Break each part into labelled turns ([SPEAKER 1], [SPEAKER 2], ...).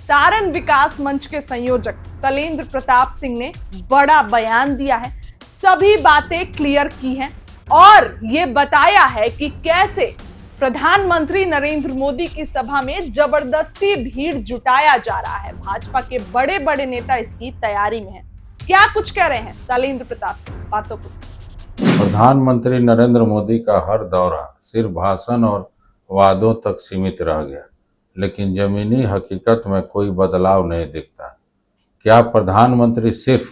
[SPEAKER 1] सारण विकास मंच के संयोजक शैलेंद्र प्रताप सिंह ने बड़ा बयान दिया है, सभी बातें क्लियर की हैं और ये बताया है कि कैसे प्रधानमंत्री नरेंद्र मोदी की सभा में जबरदस्ती भीड़ जुटाया जा रहा है। भाजपा के बड़े बड़े नेता इसकी तैयारी में हैं। क्या कुछ कह रहे हैं शैलेंद्र प्रताप सिंह, बातों को
[SPEAKER 2] प्रधानमंत्री नरेंद्र मोदी का हर दौरा सिर्फ भाषण और वादों तक सीमित रह गया, लेकिन जमीनी हकीकत में कोई बदलाव नहीं दिखता। क्या प्रधानमंत्री सिर्फ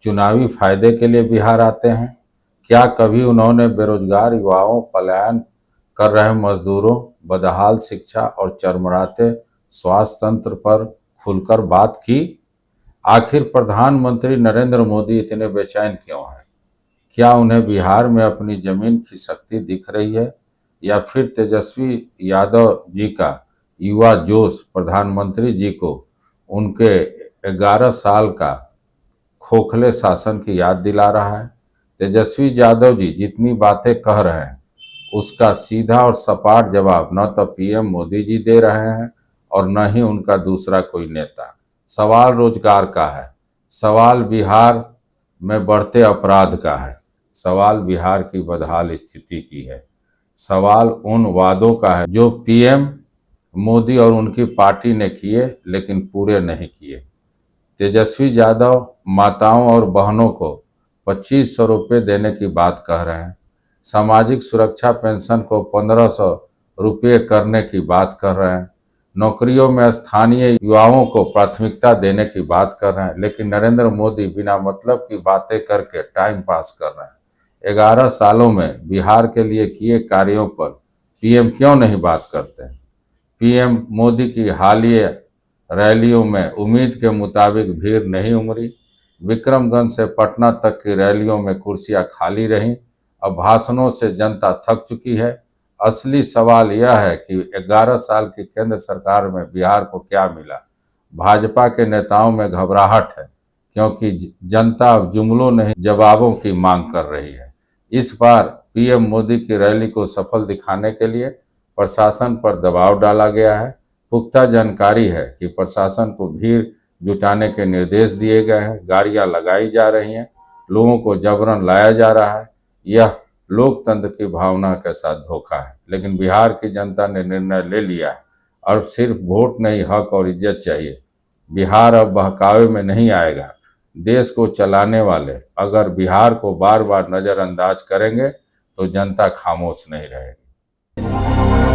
[SPEAKER 2] चुनावी फायदे के लिए बिहार आते हैं? क्या कभी उन्होंने बेरोजगार युवाओं, पलायन कर रहे मजदूरों, बदहाल शिक्षा और चरमराते स्वास्थ्य तंत्र पर खुलकर बात की? आखिर प्रधानमंत्री नरेंद्र मोदी इतने बेचैन क्यों हैं? क्या उन्हें बिहार में अपनी जमीन की शक्ति दिख रही है, या फिर तेजस्वी यादव जी का युवा जोश प्रधानमंत्री जी को उनके 11 साल का खोखले शासन की याद दिला रहा है? तेजस्वी यादव जी जितनी बातें कह रहे हैं उसका सीधा और सपाट जवाब न तो पीएम मोदी जी दे रहे हैं और न ही उनका दूसरा कोई नेता। सवाल रोजगार का है, सवाल बिहार में बढ़ते अपराध का है, सवाल बिहार की बदहाल स्थिति की है, सवाल उन वादों का है जो पीएम मोदी और उनकी पार्टी ने किए लेकिन पूरे नहीं किए। तेजस्वी यादव माताओं और बहनों को 2500 रुपये देने की बात कह रहे हैं, सामाजिक सुरक्षा पेंशन को 1500 रुपये करने की बात कर रहे हैं, नौकरियों में स्थानीय युवाओं को प्राथमिकता देने की बात कर रहे हैं, लेकिन नरेंद्र मोदी बिना मतलब की बातें करके टाइम पास कर रहे हैं। 11 सालों में बिहार के लिए किए कार्यों पर पीएम क्यों नहीं बात करते हैं? पीएम मोदी की हालिया रैलियों में उम्मीद के मुताबिक भीड़ नहीं उमड़ी। विक्रमगंज से पटना तक की रैलियों में कुर्सियां खाली रहीं। अब भाषणों से जनता थक चुकी है। असली सवाल यह है कि 11 साल की केंद्र सरकार में बिहार को क्या मिला? भाजपा के नेताओं में घबराहट है क्योंकि जनता अब जुमलों नहीं जवाबों की मांग कर रही है। इस बार पीएम मोदी की रैली को सफल दिखाने के लिए प्रशासन पर दबाव डाला गया है। पुख्ता जानकारी है कि प्रशासन को भीड़ जुटाने के निर्देश दिए गए हैं, गाड़ियां लगाई जा रही हैं, लोगों को जबरन लाया जा रहा है। यह लोकतंत्र की भावना के साथ धोखा है, लेकिन बिहार की जनता ने निर्णय ले लिया है। अब सिर्फ वोट नहीं, हक और इज्जत चाहिए। बिहार अब बहकावे में नहीं आएगा। देश को चलाने वाले अगर बिहार को बार बार नज़रअंदाज करेंगे तो जनता खामोश नहीं रहेगी।